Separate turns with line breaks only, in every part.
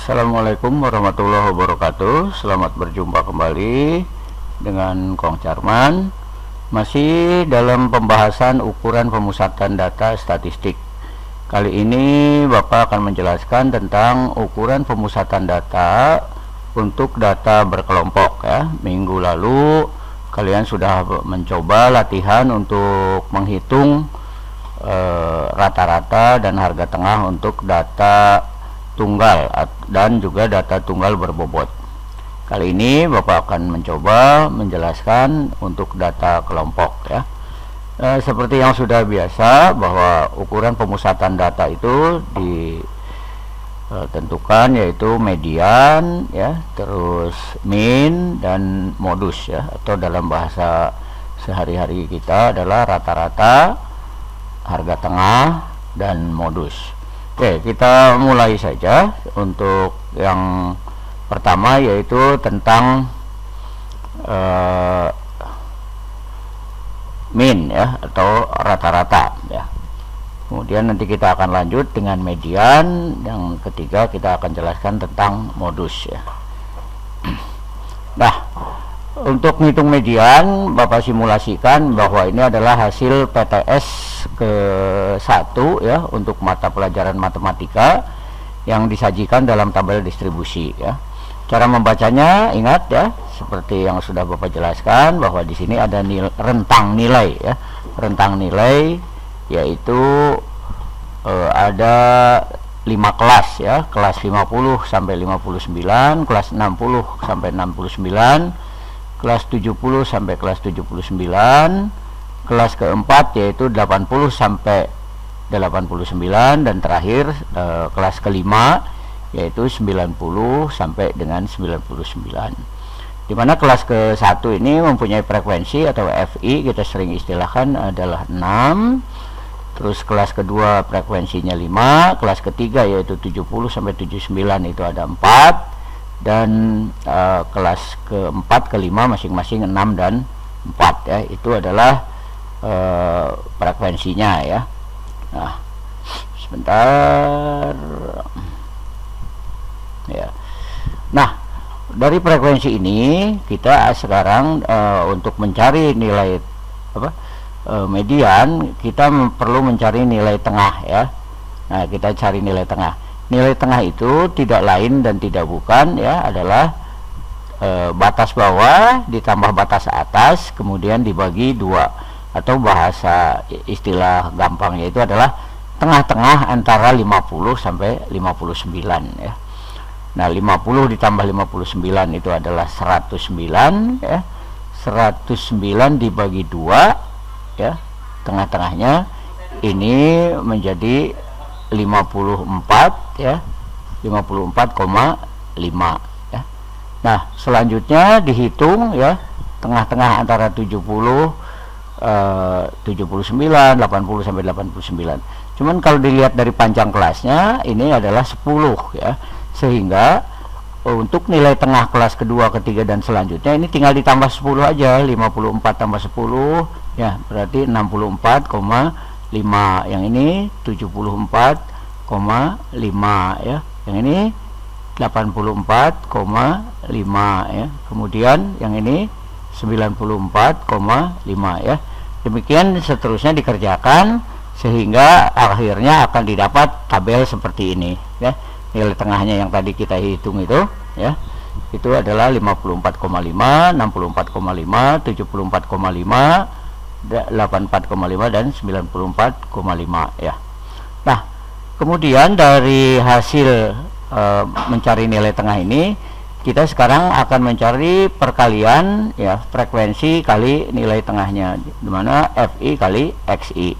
Assalamualaikum warahmatullahi wabarakatuh. Selamat berjumpa kembali dengan Kong Charman. Masih dalam pembahasan ukuran pemusatan data statistik. Kali ini Bapak akan menjelaskan tentang ukuran pemusatan data untuk data berkelompok ya. Minggu lalu kalian sudah mencoba latihan untuk menghitung rata-rata dan harga tengah untuk data tunggal dan juga data tunggal berbobot. Kali ini Bapak akan mencoba menjelaskan untuk data kelompok ya. Seperti yang sudah biasa bahwa ukuran pemusatan data itu ditentukan yaitu median ya, terus min dan modus ya, atau dalam bahasa sehari-hari kita adalah rata-rata, harga tengah dan modus. Oke, kita mulai saja. Untuk yang pertama yaitu tentang min ya, atau rata-rata ya. Kemudian nanti kita akan lanjut dengan median. Yang ketiga kita akan jelaskan tentang modus ya. Nah, untuk menghitung median, Bapak simulasikan bahwa ini adalah hasil PTS ke-1 ya, untuk mata pelajaran matematika yang disajikan dalam tabel distribusi ya. Cara membacanya ingat ya, seperti yang sudah Bapak jelaskan bahwa di sini ada rentang nilai ya. Rentang nilai yaitu ada 5 kelas ya, kelas 50 sampai 59, kelas 60 sampai 69, kelas 70 sampai kelas 79, kelas keempat yaitu 80 sampai 89, dan terakhir kelas kelima yaitu 90 sampai dengan 99. Dimana kelas ke-1 ini mempunyai frekuensi atau FI, kita sering istilahkan adalah 6. Terus kelas kedua frekuensinya 5, kelas ketiga yaitu 70 sampai 79 itu ada 4, dan kelas keempat kelima masing-masing 6 dan 4 ya. Itu adalah frekuensinya ya. Nah, sebentar ya. Nah, dari frekuensi ini kita sekarang untuk mencari nilai median, kita perlu mencari nilai tengah ya. Nah, kita cari nilai tengah. Nilai tengah itu tidak lain dan tidak bukan ya, adalah batas bawah ditambah batas atas kemudian dibagi 2, atau bahasa istilah gampangnya itu adalah tengah-tengah antara 50 sampai 59 ya. Nah, 50 ditambah 59 itu adalah 109 ya. 109 dibagi 2 ya, tengah-tengahnya ini menjadi 54 ya, 54,5 ya. Nah, selanjutnya dihitung ya, tengah-tengah antara 70 79, 80 sampai 89. Cuman kalau dilihat dari panjang kelasnya ini adalah 10 ya. Sehingga untuk nilai tengah kelas kedua, ketiga dan selanjutnya ini tinggal ditambah 10 aja. 54 tambah 10 ya, berarti 64,5. Yang ini 74,5 ya. Yang ini 84,5 ya. Kemudian yang ini 94,5 ya. Demikian seterusnya dikerjakan sehingga akhirnya akan didapat tabel seperti ini ya. Nilai tengahnya yang tadi kita hitung itu ya, itu adalah 54,5, 64,5, 74,5, 84,5 dan 94,5 ya. Nah, kemudian dari hasil mencari nilai tengah ini, kita sekarang akan mencari perkalian ya, frekuensi kali nilai tengahnya, dimana FI kali XI.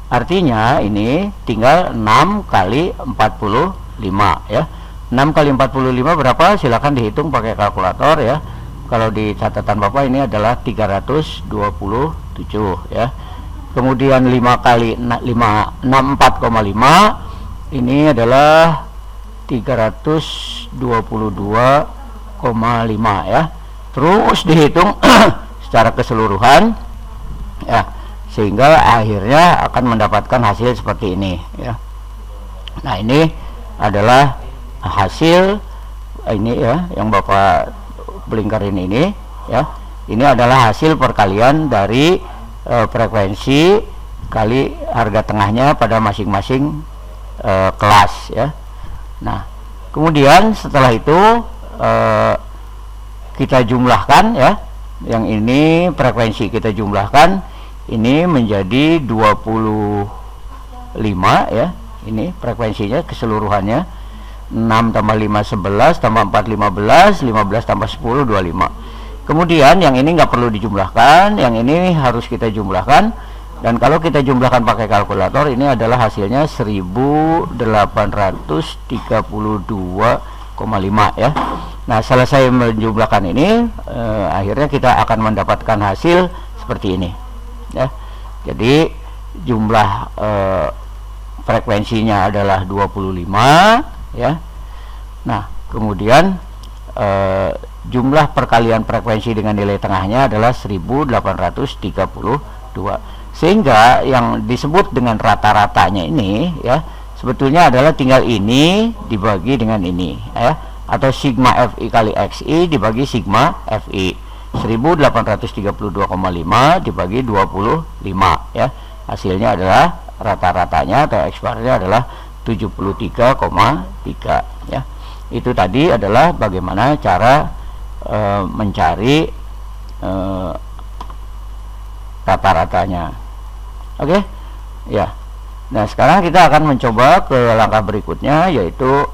Artinya ini tinggal 6 kali 45 ya. 6 kali 45 berapa? Silakan dihitung pakai kalkulator ya. Kalau di catatan Bapak ini adalah 327 ya. Kemudian 5 kali 64,5 ini adalah 322,5 ya. Terus dihitung secara keseluruhan ya, sehingga akhirnya akan mendapatkan hasil seperti ini ya. Nah, ini adalah hasil ini ya, yang Bapak belingkarin ini ya, ini adalah hasil perkalian dari frekuensi kali harga tengahnya pada masing-masing kelas ya. Nah, kemudian setelah itu kita jumlahkan ya, yang ini frekuensi kita jumlahkan, ini menjadi 25 ya, ini frekuensinya keseluruhannya. 6 tambah 5 11 tambah 4 15, 15 tambah 10 25. Kemudian yang ini nggak perlu dijumlahkan, yang ini harus kita jumlahkan, dan kalau kita jumlahkan pakai kalkulator ini adalah hasilnya 1832,5 ya. Nah, selesai menjumlahkan ini akhirnya kita akan mendapatkan hasil seperti ini ya. Jadi jumlah frekuensinya adalah 25 ya. Nah, kemudian jumlah perkalian frekuensi dengan nilai tengahnya adalah 1832. Sehingga yang disebut dengan rata-ratanya ini ya, sebetulnya adalah tinggal ini dibagi dengan ini ya, atau sigma Fi kali Xi dibagi sigma Fi. 1832,5 dibagi 25 ya. Hasilnya adalah rata-ratanya atau X-barnya adalah 73,3 ya. Itu tadi adalah bagaimana cara mencari rata-ratanya. Oke ya. Nah, sekarang kita akan mencoba ke langkah berikutnya, yaitu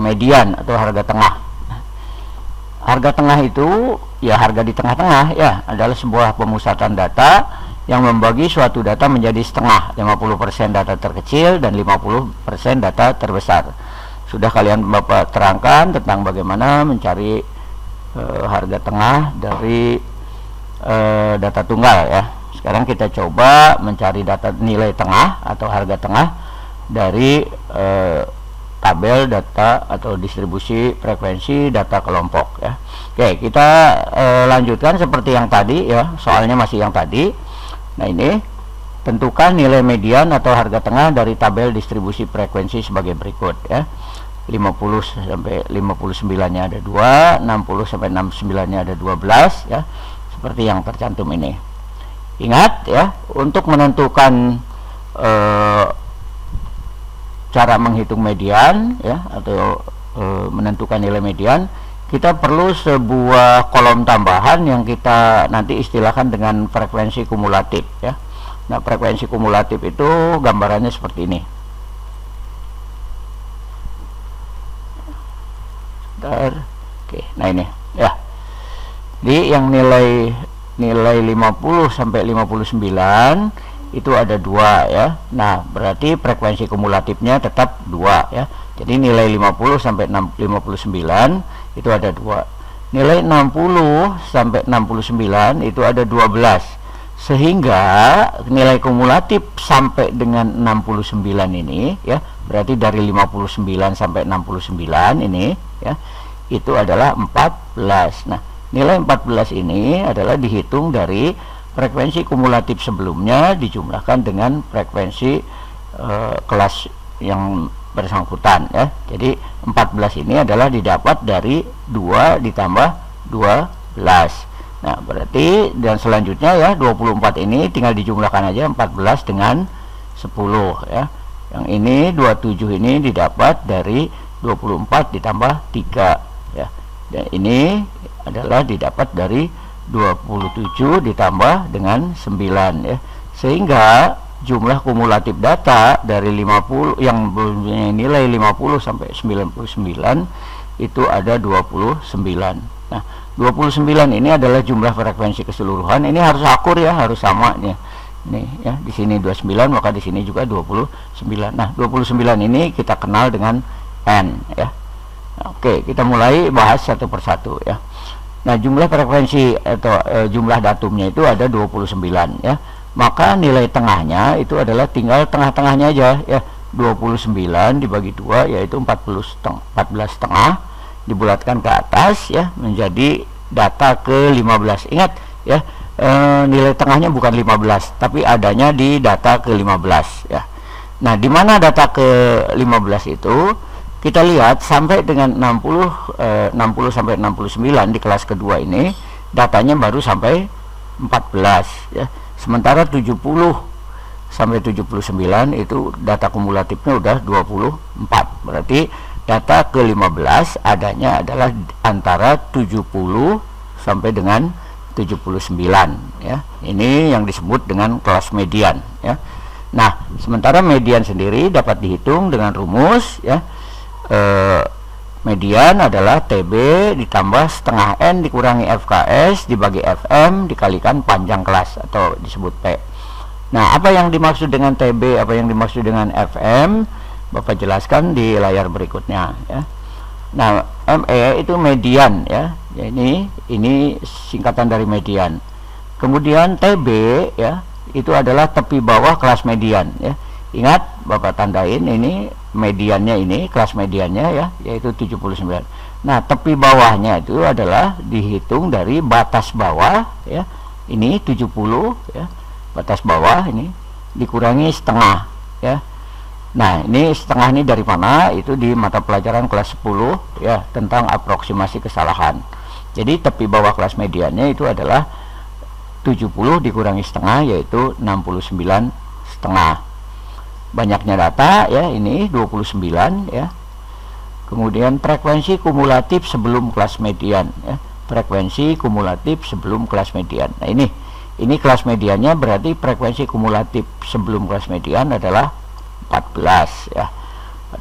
median atau harga tengah. Harga tengah itu ya, harga di tengah-tengah ya, adalah sebuah pemusatan data yang membagi suatu data menjadi setengah, 50% data terkecil dan 50% data terbesar. Sudah kalian Bapak terangkan tentang bagaimana mencari harga tengah dari data tunggal ya. Sekarang kita coba mencari data nilai tengah atau harga tengah dari tabel data atau distribusi frekuensi data kelompok ya. Oke, kita lanjutkan seperti yang tadi ya, soalnya masih yang tadi. Nah, ini tentukan nilai median atau harga tengah dari tabel distribusi frekuensi sebagai berikut ya. 50 sampai 59 nya ada 2, 60 sampai 69 nya ada 12 ya, seperti yang tercantum ini. Ingat ya, untuk menentukan cara menghitung median ya, atau menentukan nilai median, kita perlu sebuah kolom tambahan yang kita nanti istilahkan dengan frekuensi kumulatif ya. Nah, frekuensi kumulatif itu gambarannya seperti ini. Oke, nah ini ya. Jadi yang nilai 50 sampai 59 itu ada 2 ya. Nah, berarti frekuensi kumulatifnya tetap 2 ya. Jadi nilai 50 sampai 59 itu ada 2. Nilai 60 sampai 69 itu ada 12. Sehingga nilai kumulatif sampai dengan 69 ini ya, berarti dari 59 sampai 69 ini ya, itu adalah 14. Nah, nilai 14 ini adalah dihitung dari frekuensi kumulatif sebelumnya dijumlahkan dengan frekuensi kelas yang bersangkutan ya. Jadi 14 ini adalah didapat dari 2 ditambah 12. Nah, berarti dan selanjutnya ya, 24 ini tinggal dijumlahkan aja 14 dengan 10 ya. Yang ini 27 ini didapat dari 24 ditambah 3 ya. Dan ini adalah didapat dari 27 ditambah dengan 9 ya. Sehingga jumlah kumulatif data dari 50 yang mempunyai nilai 50 sampai 99 itu ada 29. Nah, 29 ini adalah jumlah frekuensi keseluruhan. Ini harus akur ya, harus sama nih. Nih ya, di sini 29, maka di sini juga 29. Nah, 29 ini kita kenal dengan N ya. Oke, kita mulai bahas satu persatu ya. Nah, jumlah frekuensi atau jumlah datumnya itu ada 29 ya. Maka nilai tengahnya itu adalah tinggal tengah-tengahnya aja ya. 29 dibagi 2 yaitu 14 setengah, dibulatkan ke atas ya menjadi data ke 15. Ingat ya, nilai tengahnya bukan 15 tapi adanya di data ke 15 ya. Nah, di mana data ke 15 itu kita lihat sampai dengan 60 sampai 69 di kelas kedua ini datanya baru sampai 14 ya. Sementara 70 sampai 79 itu data kumulatifnya udah 24. Berarti data ke-15 adanya adalah antara 70 sampai dengan 79 ya. Ini yang disebut dengan kelas median ya. Nah, sementara median sendiri dapat dihitung dengan rumus ya. Median adalah TB ditambah setengah N dikurangi FKS dibagi FM dikalikan panjang kelas atau disebut P. Nah, apa yang dimaksud dengan TB, apa yang dimaksud dengan FM, Bapak jelaskan di layar berikutnya ya. Nah, ME itu median ya. Ini singkatan dari median. Kemudian TB ya, itu adalah tepi bawah kelas median ya. Ingat, Bapak tandain ini mediannya, ini kelas mediannya ya, yaitu 79. Nah, tepi bawahnya itu adalah dihitung dari batas bawah ya. Ini 70 ya. Batas bawah ini dikurangi setengah ya. Nah, ini setengah ini dari mana? Itu di mata pelajaran kelas 10 ya, tentang aproksimasi kesalahan. Jadi tepi bawah kelas mediannya itu adalah 70 dikurangi setengah, yaitu 69 setengah. Banyaknya data ya, ini 29 ya. Kemudian frekuensi kumulatif sebelum kelas median ya. Frekuensi kumulatif sebelum kelas median. Nah, ini kelas mediannya, berarti frekuensi kumulatif sebelum kelas median adalah 14 ya.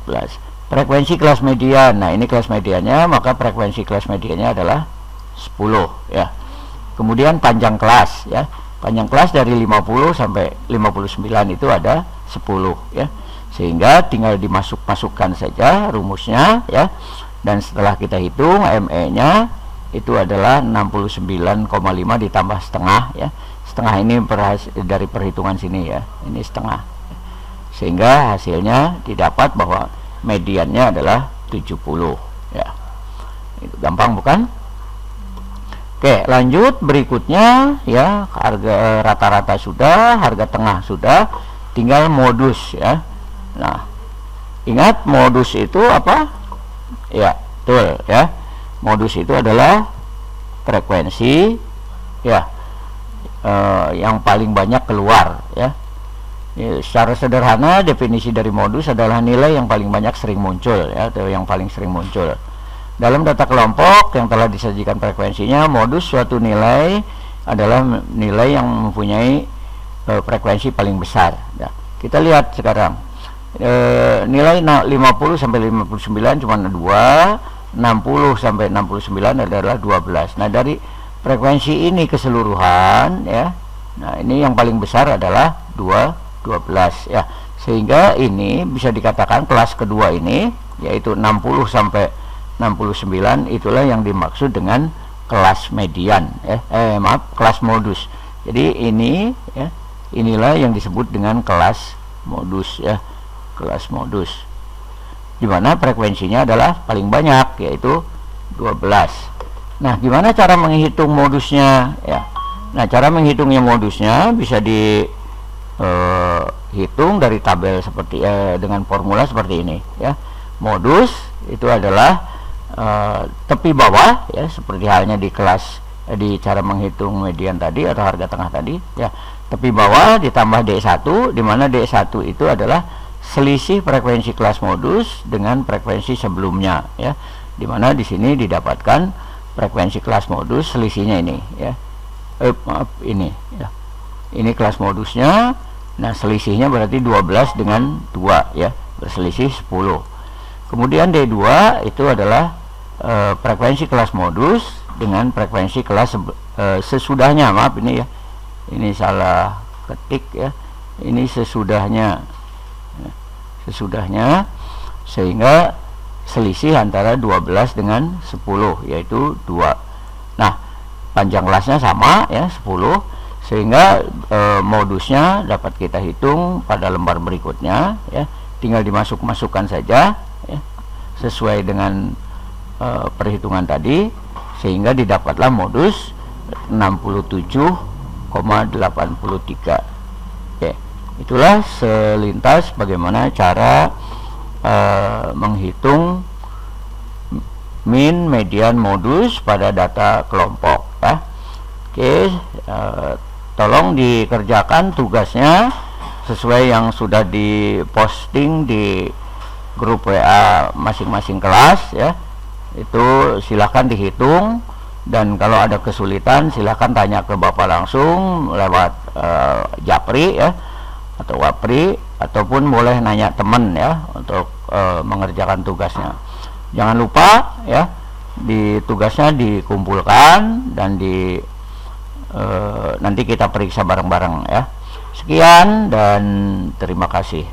14. Frekuensi kelas median. Nah, ini kelas mediannya, maka frekuensi kelas mediannya adalah 10 ya. Kemudian panjang kelas ya. Panjang kelas dari 50 sampai 59 itu ada 10 ya. Sehingga tinggal dimasukkan saja rumusnya ya. Dan setelah kita hitung ME-nya itu adalah 69,5 ditambah setengah ya. Setengah ini dari perhitungan sini ya. Ini setengah. Sehingga hasilnya didapat bahwa mediannya adalah 70 ya. Itu gampang bukan? Oke, lanjut berikutnya ya, harga rata-rata sudah, harga tengah sudah, tinggal modus ya. Nah, ingat modus itu apa? Ya, betul ya. Modus itu adalah frekuensi ya, yang paling banyak keluar ya. Secara sederhana definisi dari modus adalah nilai yang paling banyak sering muncul ya, atau yang paling sering muncul. Dalam data kelompok yang telah disajikan frekuensinya, modus suatu nilai adalah nilai yang mempunyai frekuensi paling besar ya. Kita lihat sekarang nilai 50 sampai 59 cuma 2, 60 sampai 69 adalah 12. Nah, dari frekuensi ini keseluruhan ya, nah ini yang paling besar adalah 12 ya. Sehingga ini bisa dikatakan kelas kedua ini, yaitu 60 sampai 69, itulah yang dimaksud dengan kelas median ya. Kelas modus. Jadi ini ya, inilah yang disebut dengan kelas modus ya. Kelas modus, dimana frekuensinya adalah paling banyak, yaitu 12. Nah, gimana cara menghitung modusnya ya? Nah, cara menghitungnya modusnya bisa dihitung dari tabel seperti dengan formula seperti ini ya. Modus itu adalah tepi bawah ya, seperti halnya di kelas di cara menghitung median tadi atau harga tengah tadi ya. Tepi bawah ditambah D1, di mana D1 itu adalah selisih frekuensi kelas modus dengan frekuensi sebelumnya ya. Di mana di sini didapatkan frekuensi kelas modus, selisihnya ini ya. Ini ya. Ini kelas modusnya. Nah, selisihnya berarti 12 dengan 2 ya, berselisih 10. Kemudian D2 itu adalah frekuensi kelas modus dengan frekuensi kelas sesudahnya. Maaf ini ya, ini salah ketik ya, ini sesudahnya sehingga selisih antara 12 dengan 10, yaitu 2. Nah, panjang kelasnya sama ya, 10, sehingga modusnya dapat kita hitung pada lembar berikutnya ya. Tinggal dimasukkan saja ya, sesuai dengan perhitungan tadi, sehingga didapatlah modus 67,83. Oke, itulah selintas bagaimana cara menghitung min, median, modus pada data kelompok ya. Oke, tolong dikerjakan tugasnya sesuai yang sudah diposting di grup WA masing-masing kelas ya. Itu silahkan dihitung, dan kalau ada kesulitan silahkan tanya ke Bapak langsung lewat Japri ya, atau Wapri, ataupun boleh nanya teman ya untuk mengerjakan tugasnya. Jangan lupa ya, di tugasnya dikumpulkan dan nanti kita periksa bareng-bareng ya. Sekian dan terima kasih.